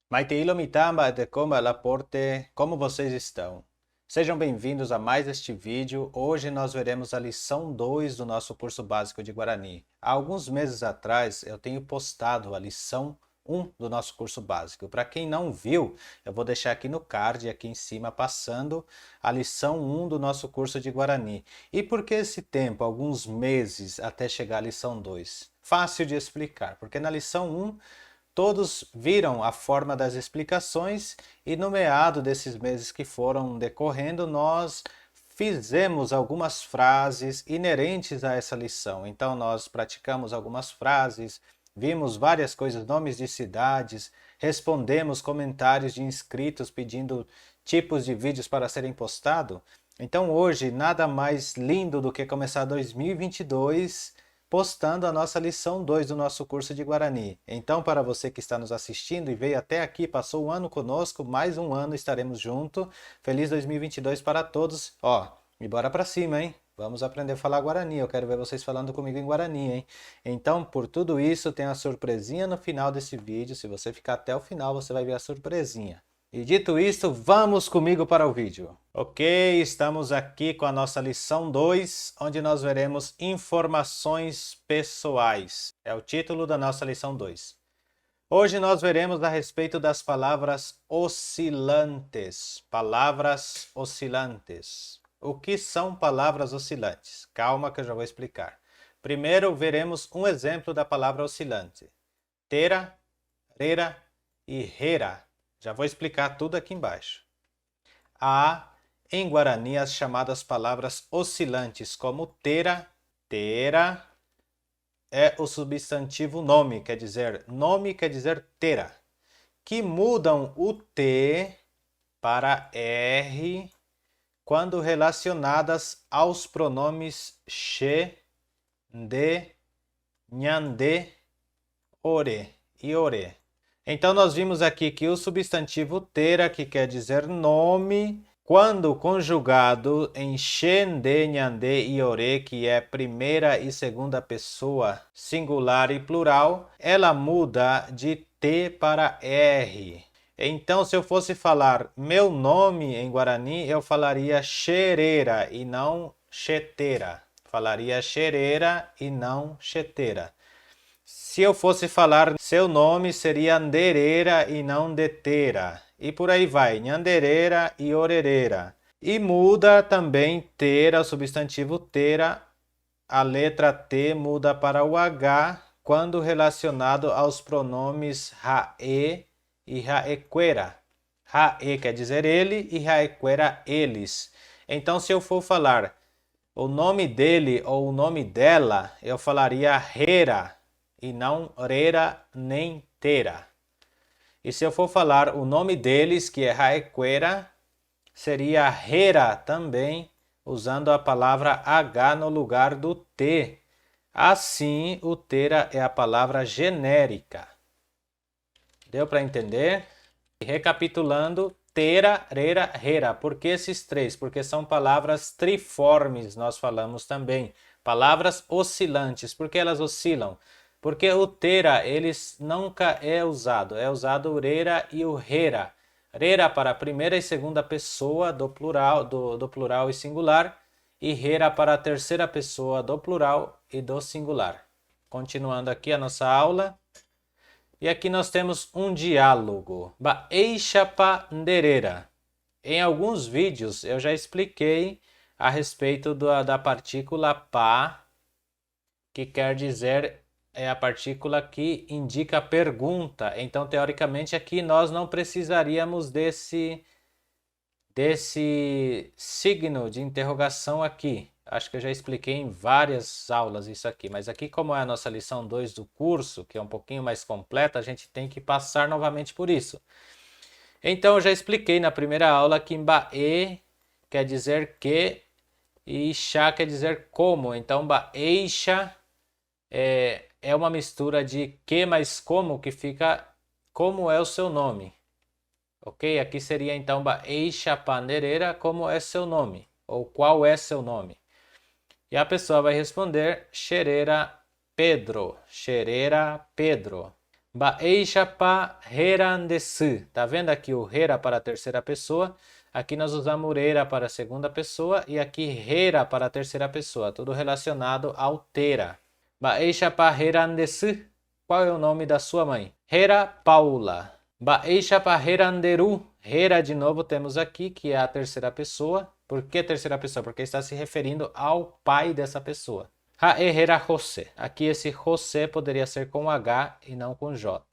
Maiteilo mitamba de comba laporte, como vocês estão? Sejam bem-vindos a mais este vídeo. Hoje nós veremos a lição 2 do nosso curso básico de Guarani. Há alguns meses atrás eu tenho postado a lição 1 do nosso curso básico. Para quem não viu, eu vou deixar aqui no card, aqui em cima, passando a lição 1 do nosso curso de Guarani. E por que esse tempo, alguns meses, até chegar à lição 2? Fácil de explicar, porque na lição 1 todos viram a forma das explicações e no meado desses meses que foram decorrendo, nós fizemos algumas frases inerentes a essa lição. Então nós praticamos algumas frases, vimos várias coisas, nomes de cidades, respondemos comentários de inscritos pedindo tipos de vídeos para serem postados. Então hoje nada mais lindo do que começar 2022 postando a nossa lição 2 do nosso curso de Guarani. Então, para você que está nos assistindo e veio até aqui, passou um ano conosco, mais um ano estaremos juntos. Feliz 2022 para todos. Ó, e bora para cima, hein? Vamos aprender a falar Guarani. Eu quero ver vocês falando comigo em Guarani, hein? Então, por tudo isso, tem a surpresinha no final desse vídeo. Se você ficar até o final, você vai ver a surpresinha. E dito isto, vamos comigo para o vídeo. Ok, estamos aqui com a nossa lição 2, onde nós veremos informações pessoais. É o título da nossa lição 2. Hoje nós veremos a respeito das palavras oscilantes. Palavras oscilantes. O que são palavras oscilantes? Calma que eu já vou explicar. Primeiro veremos um exemplo da palavra oscilante. Tera, rera e rera. Já vou explicar tudo aqui embaixo. Há, em Guarani, as chamadas palavras oscilantes, como tera. Tera é o substantivo nome quer dizer tera, que mudam o T para R quando relacionadas aos pronomes che, de, nhande, ore e ore. Então, nós vimos aqui que o substantivo tera, que quer dizer nome, quando conjugado em shen, de, nhande e ore, que é primeira e segunda pessoa, singular e plural, ela muda de T para R. Então, se eu fosse falar meu nome em Guarani, eu falaria xerera e não xetera. Falaria xerera e não xetera. Se eu fosse falar seu nome, seria andereira e não detera. E por aí vai, nhandereira e orereira. E muda também tera, o substantivo tera. A letra T muda para o H quando relacionado aos pronomes rae e raequera. Rae quer dizer ele e raequera eles. Então, se eu for falar o nome dele ou o nome dela, eu falaria rera e não rera nem tera. E se eu for falar o nome deles, que é raequera, seria rera também, usando a palavra H no lugar do T. Assim, o tera é a palavra genérica. Deu para entender? Recapitulando, tera, rera, rera. Por que esses três? Porque são palavras triformes, nós falamos também. Palavras oscilantes. Por que elas oscilam? Porque o tera, eles nunca é usado o rera e o rera. Rera para a primeira e segunda pessoa do plural e singular, e rera para a terceira pessoa do plural e do singular. Continuando aqui a nossa aula. E aqui nós temos um diálogo. Baeixapa nderera. Em alguns vídeos eu já expliquei a respeito da partícula pa, que quer dizer é a partícula que indica pergunta. Então, teoricamente, aqui nós não precisaríamos desse signo de interrogação aqui. Acho que eu já expliquei em várias aulas isso aqui, mas aqui, como é a nossa lição 2 do curso, que é um pouquinho mais completa, a gente tem que passar novamente por isso. Então, eu já expliquei na primeira aula que bae quer dizer que e chá quer dizer como. Então, baeixa é uma mistura de que mais como, que fica como é o seu nome. Ok? Aqui seria então baeixa pandereira, como é seu nome? Ou qual é seu nome? E a pessoa vai responder xerera Pedro. Xerera Pedro. Baeishapa heran desu. Tá vendo aqui o hera para a terceira pessoa? Aqui nós usamos urera para a segunda pessoa e aqui hera para a terceira pessoa. Tudo relacionado ao tera. Baeishapa heran desu. Qual é o nome da sua mãe? Hera Paula. Baeishapa heran deru. Hera de novo temos aqui, que é a terceira pessoa. Por que terceira pessoa? Porque está se referindo ao pai dessa pessoa. Haehera José. Aqui esse José poderia ser com H e não com J.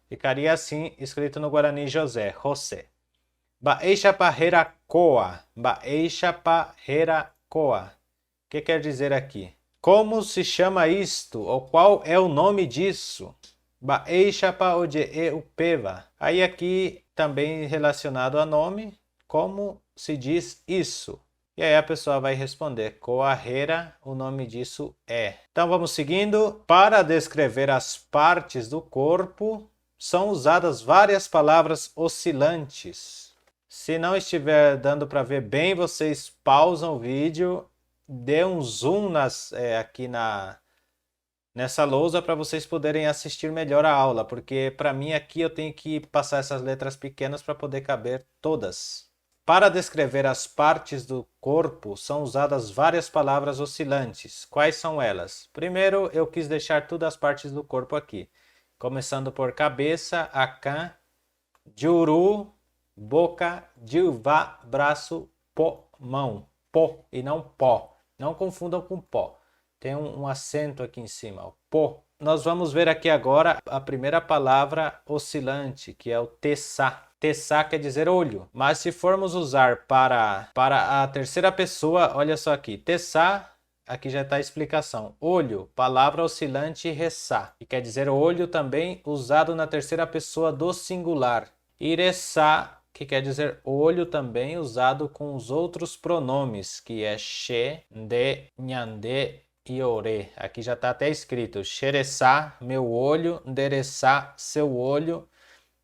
Ficaria assim, escrito no Guarani José, José. Baeishapa hera koa. Baeishapa hera koa. O que quer dizer aqui? Como se chama isto? Ou qual é o nome disso? Baeishapa oje upeva. Aí aqui também relacionado a nome, como se diz isso? E aí a pessoa vai responder, coarreira, o nome disso é. Então vamos seguindo. Para descrever as partes do corpo, são usadas várias palavras oscilantes. Se não estiver dando para ver bem, vocês pausam o vídeo, dê um zoom aqui nessa lousa para vocês poderem assistir melhor a aula, porque para mim aqui eu tenho que passar essas letras pequenas para poder caber todas. Para descrever as partes do corpo, são usadas várias palavras oscilantes. Quais são elas? Primeiro, eu quis deixar todas as partes do corpo aqui. Começando por cabeça, akan, juru, boca, jilva, braço, pó, mão. Pó e não pó. Não confundam com pó. Tem um acento aqui em cima, o pó. Nós vamos ver aqui agora a primeira palavra oscilante, que é o tessá. Tessá quer dizer olho, mas se formos usar para a terceira pessoa, olha só aqui, tessá, aqui já está a explicação. Olho, palavra oscilante ressá, que quer dizer olho também usado na terceira pessoa do singular. Iressá, que quer dizer olho também usado com os outros pronomes, que é she, de, nhande e ore. Aqui já está até escrito, xeressá, meu olho, nderessá, seu olho,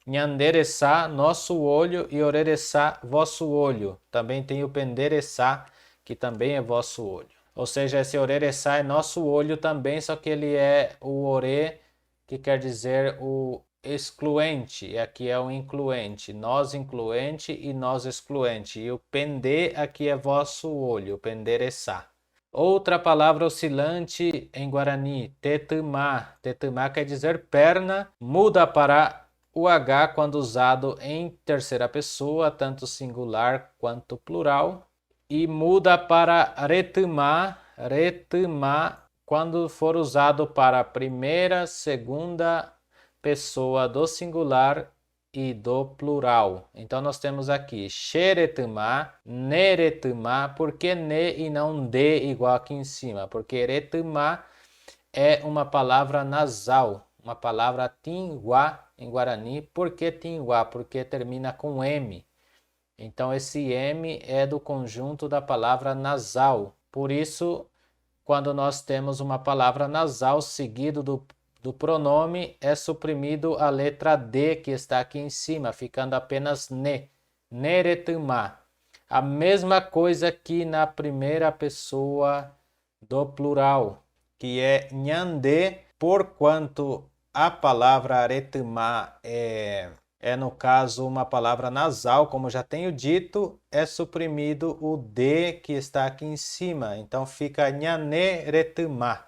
nhanderessá, nosso olho, e oreressá, vosso olho. Também tem o penderessá, que também é vosso olho. Ou seja, esse oreressá é nosso olho também, só que ele é o ore, que quer dizer o excluente, e aqui é o incluente. Nós incluente e nós excluente. E o pende aqui é vosso olho, penderessá. Outra palavra oscilante em Guarani, tetumá. Tetumá quer dizer perna, muda para o H quando usado em terceira pessoa, tanto singular quanto plural. E muda para retumá, retumá, quando for usado para a primeira, segunda pessoa do singular e do plural. Então nós temos aqui xeretumá, neretumá. Por que ne e não de igual aqui em cima? Porque retumá é uma palavra nasal, uma palavra tinguá em Guarani. Por que tinguá? Porque termina com M. Então esse M é do conjunto da palavra nasal. Por isso, quando nós temos uma palavra nasal seguido do pronome, é suprimido a letra D que está aqui em cima, ficando apenas ne. Neretumá. A mesma coisa que na primeira pessoa do plural, que é nhande, porquanto a palavra aretumá é no caso uma palavra nasal, como já tenho dito, é suprimido o D que está aqui em cima. Então fica nhaneretumá.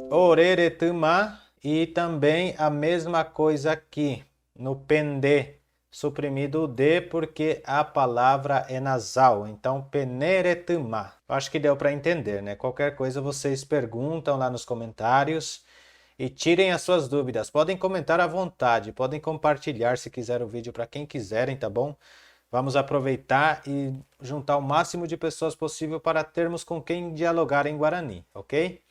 Oreretumá, e também a mesma coisa aqui no pende, suprimido o D porque a palavra é nasal. Então peneretumá. Acho que deu para entender, né? Qualquer coisa vocês perguntam lá nos comentários. E tirem as suas dúvidas. Podem comentar à vontade, podem compartilhar se quiser o vídeo para quem quiserem, tá bom? Vamos aproveitar e juntar o máximo de pessoas possível para termos com quem dialogar em Guarani, ok?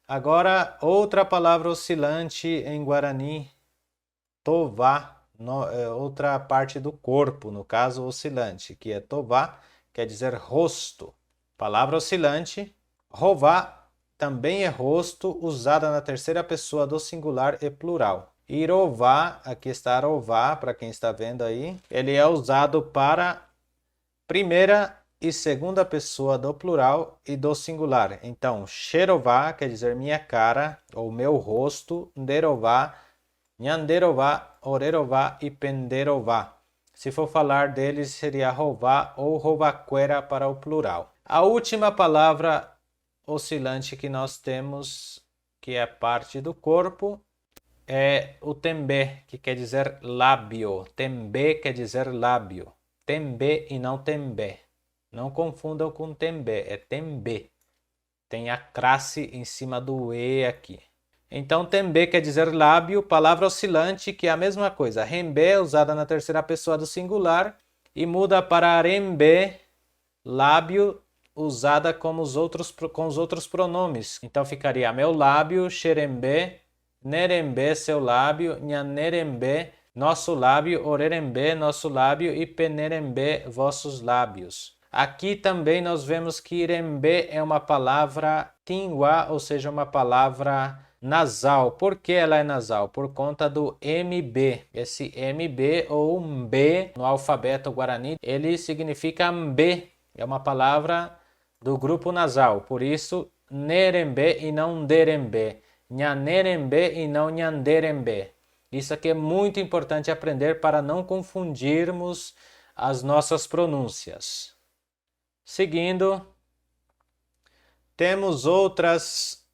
Agora, outra palavra oscilante em Guarani, tová, outra parte do corpo, no caso oscilante, que é tová, quer dizer rosto. Palavra oscilante, rová, também é rosto, usada na terceira pessoa do singular e plural. Irová, aqui está arová, para quem está vendo aí, ele é usado para primeira e segunda pessoa do plural e do singular. Então, xerová quer dizer minha cara ou meu rosto, nderová, nhanderová, orerová e penderová. Se for falar deles, seria rová ou rovaquera para o plural. A última palavra oscilante que nós temos, que é parte do corpo, é o tembé, que quer dizer lábio. Tembé quer dizer lábio. Tembé e não tembé. Não confundam com tembé, é tembé. Tem a crasse em cima do E aqui. Então, tembé quer dizer lábio, palavra oscilante, que é a mesma coisa. Rembé, usada na terceira pessoa do singular, e muda para rembé, lábio, usada com os outros pronomes. Então, ficaria meu lábio, xerembé, nerembé, seu lábio, nhanerembé, nosso lábio, orerembé, nosso lábio e penerembé, vossos lábios. Aqui também nós vemos que irembé é uma palavra tinguá, ou seja, uma palavra nasal. Por que ela é nasal? Por conta do MB. Esse MB ou MB no alfabeto guarani, ele significa MB. É uma palavra do grupo nasal. Por isso, nerembé e não derembé. Nhanerembé e não nhanderembé. Isso aqui é muito importante aprender para não confundirmos as nossas pronúncias. Seguindo, temos outras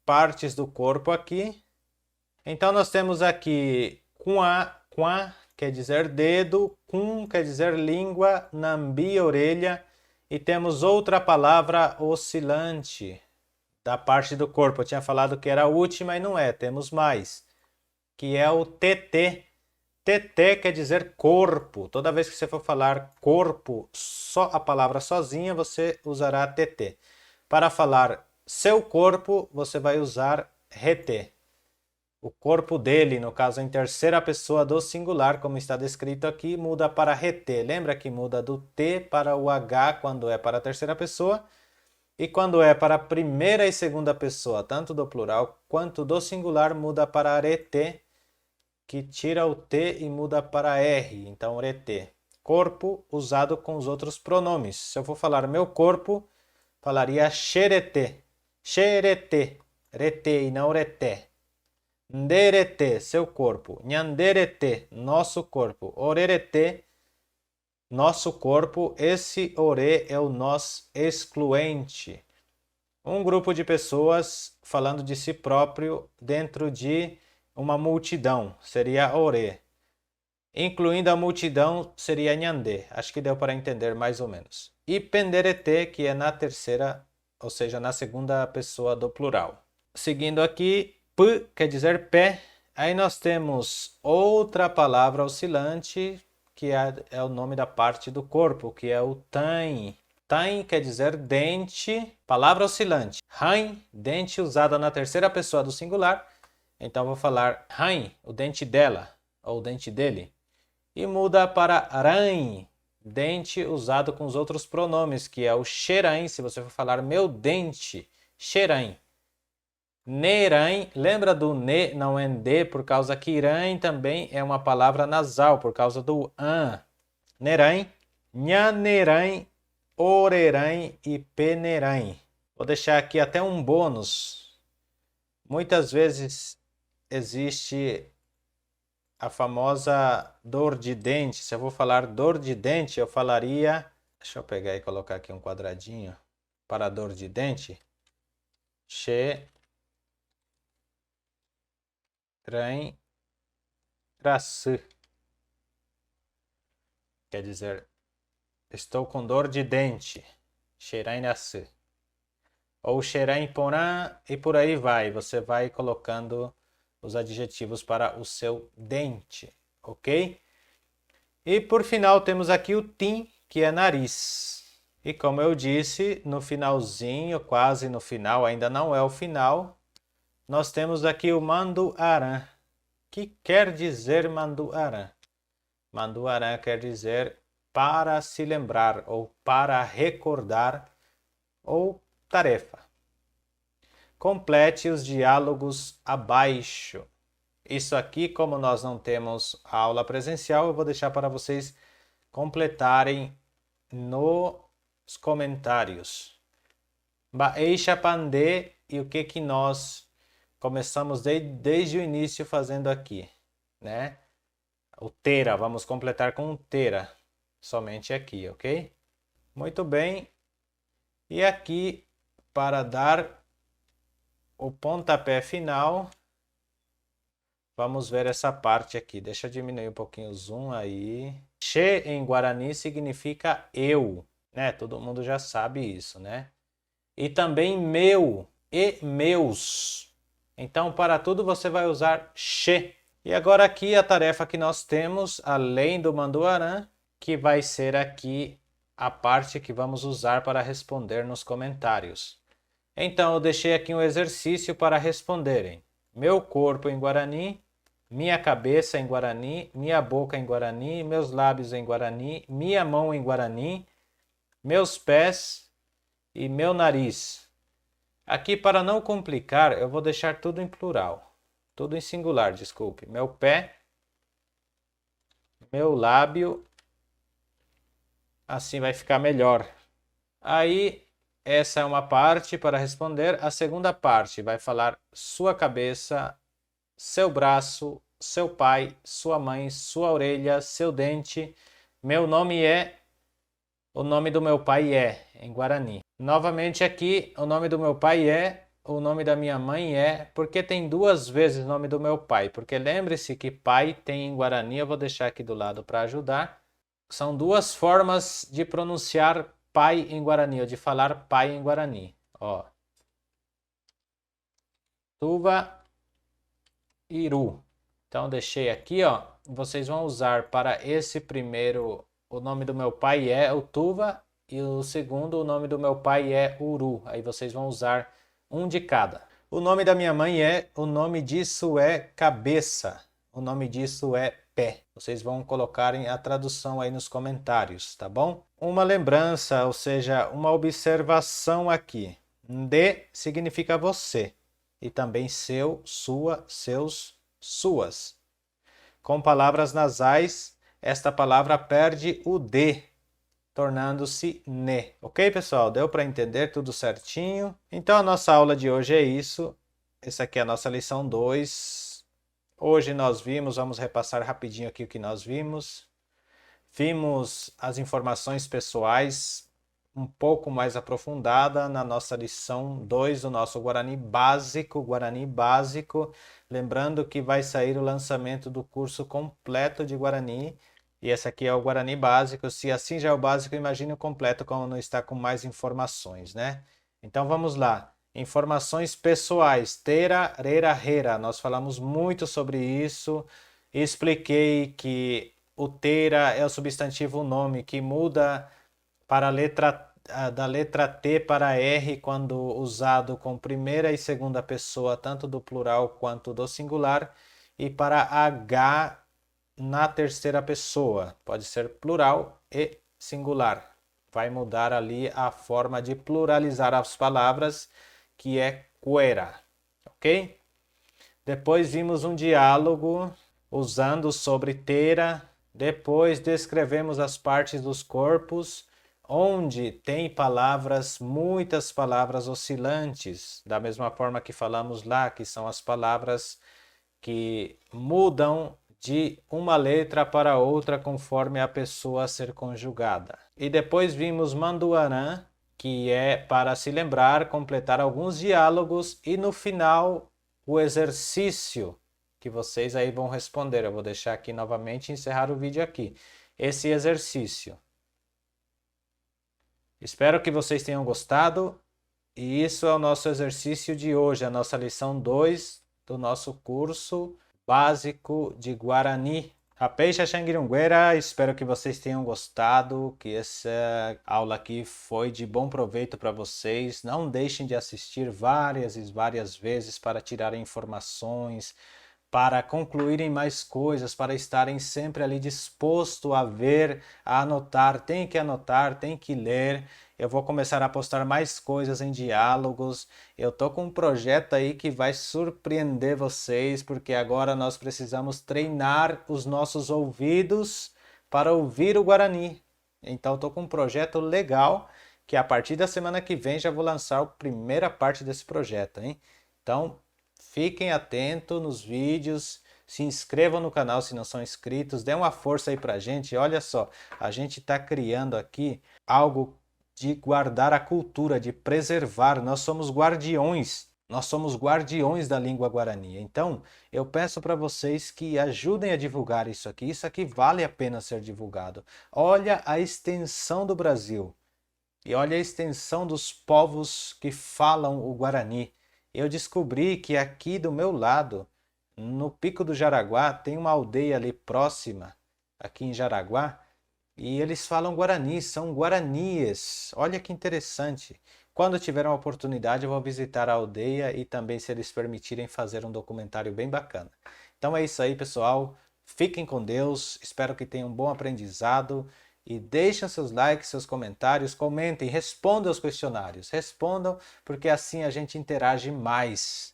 partes do corpo aqui. Então, nós temos aqui qua, quer dizer dedo, cum, quer dizer língua, nambi, orelha. E temos outra palavra oscilante da parte do corpo. Eu tinha falado que era a última e não é, temos mais. Que é o TT. TT quer dizer corpo. Toda vez que você for falar corpo, só a palavra sozinha, você usará TT. Para falar seu corpo, você vai usar RT. O corpo dele, no caso em terceira pessoa do singular, como está descrito aqui, muda para RT. Lembra que muda do T para o H quando é para a terceira pessoa? E quando é para a primeira e segunda pessoa, tanto do plural quanto do singular, muda para arete, que tira o T e muda para R, então rete. Corpo usado com os outros pronomes. Se eu for falar meu corpo, falaria xerete, xerete, rete e não rete. Nderete, seu corpo. Nhanderete, nosso corpo. Orerete, nosso corpo. Esse ore é o nós excluente. Um grupo de pessoas falando de si próprio dentro de uma multidão, seria ore. Incluindo a multidão, seria nhandê. Acho que deu para entender mais ou menos. E penderete, que é na terceira, ou seja, na segunda pessoa do plural. Seguindo aqui, p quer dizer pé. Aí nós temos outra palavra oscilante, que é o nome da parte do corpo, que é o tain. Tain quer dizer dente, palavra oscilante. Rain, dente usada na terceira pessoa do singular. Então vou falar rain, o dente dela, ou o dente dele. E muda para rain, dente usado com os outros pronomes, que é o xerain, se você for falar meu dente, xerain. Nerain, lembra do ne, não é de, por causa que irain também é uma palavra nasal, por causa do an. Nerain, nhanerain, orerain e penerain. Vou deixar aqui até um bônus. Muitas vezes existe a famosa dor de dente. Se eu vou falar dor de dente, eu falaria... Deixa eu pegar e colocar aqui um quadradinho para dor de dente. Xerain, traçu. Quer dizer, estou com dor de dente. Xerain nasce. Ou xerain porã e por aí vai. Você vai colocando os adjetivos para o seu dente, ok? E por final temos aqui o tim, que é nariz. E como eu disse, no finalzinho, quase no final, ainda não é o final, nós temos aqui o manduarã. Que quer dizer manduarã? Manduarã quer dizer para se lembrar, ou para recordar, ou tarefa. Complete os diálogos abaixo. Isso aqui, como nós não temos aula presencial, eu vou deixar para vocês completarem no os comentários. Baeixa Pandê, e o que nós começamos desde o início fazendo aqui, né? O tera, vamos completar com o tera, somente aqui, ok? Muito bem. E aqui, para dar o pontapé final, vamos ver essa parte aqui. Deixa eu diminuir um pouquinho o zoom aí. Che em Guarani significa eu, né? Todo mundo já sabe isso, né? E também meu e meus. Então, para tudo você vai usar che. E agora aqui a tarefa que nós temos, além do manduarã, que vai ser aqui a parte que vamos usar para responder nos comentários. Então, eu deixei aqui um exercício para responderem. Meu corpo em Guarani, minha cabeça em Guarani, minha boca em Guarani, meus lábios em Guarani, minha mão em Guarani, meus pés e meu nariz. Aqui, para não complicar, eu vou deixar tudo em plural. Tudo em singular, desculpe. Meu pé, meu lábio, assim vai ficar melhor. Aí, essa é uma parte para responder. A segunda parte vai falar sua cabeça, seu braço, seu pai, sua mãe, sua orelha, seu dente. Meu nome é... O nome do meu pai é, em Guarani. Novamente aqui, o nome do meu pai é, o nome da minha mãe é, porque tem duas vezes o nome do meu pai, porque lembre-se que pai tem em Guarani, eu vou deixar aqui do lado para ajudar. São duas formas de pronunciar pai em Guarani, ou de falar pai em Guarani. Ó. Tuva, Iru. Então deixei aqui, ó. Vocês vão usar para esse primeiro, o nome do meu pai é o Tuva, e o segundo, o nome do meu pai é Uru. Aí vocês vão usar um de cada. O nome da minha mãe é, o nome disso é cabeça. O nome disso é pé. Vocês vão colocarem a tradução aí nos comentários, tá bom? Uma lembrança, ou seja, uma observação aqui. De significa você. E também seu, sua, seus, suas. Com palavras nasais, esta palavra perde o D, tornando-se ne. Ok, pessoal? Deu para entender tudo certinho? Então, a nossa aula de hoje é isso. Essa aqui é a nossa lição 2. Hoje nós vimos, vamos repassar rapidinho aqui o que nós vimos. Vimos as informações pessoais um pouco mais aprofundada na nossa lição 2 do nosso Guarani Básico. Lembrando que vai sair o lançamento do curso completo de Guarani. E esse aqui é o Guarani Básico. Se assim já é o básico, imagine o completo quando está com mais informações, né? Então vamos lá. Informações pessoais. Tera, rera, rera. Nós falamos muito sobre isso. Expliquei que o tera é o substantivo nome que muda para da letra T para R quando usado com primeira e segunda pessoa, tanto do plural quanto do singular, e para H na terceira pessoa, pode ser plural e singular. Vai mudar ali a forma de pluralizar as palavras, que é cuera, ok? Depois vimos um diálogo usando sobre tera. Depois descrevemos as partes dos corpos, onde tem palavras, muitas palavras oscilantes, da mesma forma que falamos lá, que são as palavras que mudam de uma letra para outra conforme a pessoa ser conjugada. E depois vimos manduarã, que é para se lembrar, completar alguns diálogos, e no final o exercício que vocês aí vão responder. Eu vou deixar aqui novamente e encerrar o vídeo aqui. Esse exercício. Espero que vocês tenham gostado. E isso é o nosso exercício de hoje, a nossa lição 2 do nosso curso básico de Guarani. Rapeixa Xangirungueira, espero que vocês tenham gostado, que essa aula aqui foi de bom proveito para vocês. Não deixem de assistir várias e várias vezes para tirar informações, para concluírem mais coisas, para estarem sempre ali disposto a ver, a anotar. Tem que ler. Eu vou começar a postar mais coisas em diálogos. Eu tô com um projeto aí que vai surpreender vocês, porque agora nós precisamos treinar os nossos ouvidos para ouvir o Guarani. Então tô com um projeto legal que a partir da semana que vem já vou lançar a primeira parte desse projeto, hein? Então, fiquem atentos nos vídeos, se inscrevam no canal se não são inscritos, dê uma força aí pra gente. Olha só, a gente está criando aqui algo de guardar a cultura, de preservar. Nós somos guardiões da língua guarani. Então, eu peço para vocês que ajudem a divulgar isso aqui. Isso aqui vale a pena ser divulgado. Olha a extensão do Brasil e olha a extensão dos povos que falam o Guarani. Eu descobri que aqui do meu lado, no Pico do Jaraguá, tem uma aldeia ali próxima, aqui em Jaraguá, e eles falam Guarani, são guaranies. Olha que interessante. Quando tiver uma oportunidade, eu vou visitar a aldeia e também, se eles permitirem, fazer um documentário bem bacana. Então é isso aí, pessoal. Fiquem com Deus. Espero que tenham um bom aprendizado. E deixem seus likes, seus comentários, comentem, respondam os questionários. Respondam, porque assim a gente interage mais.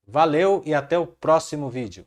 Valeu e até o próximo vídeo.